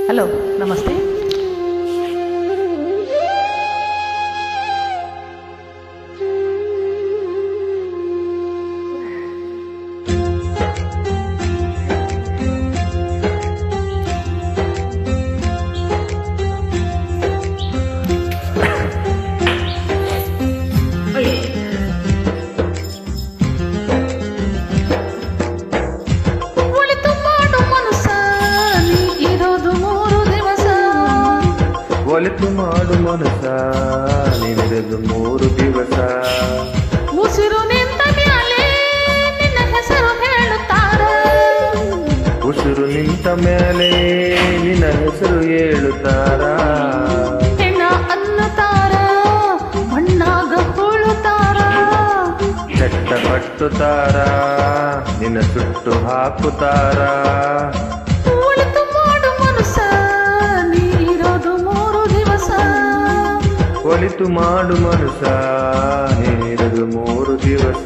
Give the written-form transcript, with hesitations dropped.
Hello, ನಮಸ್ತೆ. ಒಲಿತು ಮಾಡು ಮನಸ ನಿನದು 3 ದಿವಸ. ಉಸಿರು ನಿಂತ ಮೇಲೆ ನಿನ್ನ ಹೆಸರು ಹೇಳುತ್ತಾರ. ಉಸಿರು ನಿಂತ ಮೇಲೆ ನಿನ್ನ ಹೆಸರು ಹೇಳುತ್ತಾರ. ಹೆಣ್ಣ ಅನ್ನುತ್ತಾರ, ಮಣ್ಣಾಗ ಹೂಳುತ್ತಾರ. ಚಟ್ಟ ಕಟ್ಟುತ್ತಾರ, ನಿನ್ನ ಸುಟ್ಟು ಹಾಕುತ್ತಾರ. ಒಳಿತು ಮಾಡು ಮನಸ ನೀರೋದು 3 ದಿವಸ. ಒಲಿತು ಮಾಡು ಮನಸ ನೀರದು 3 ದಿವಸ.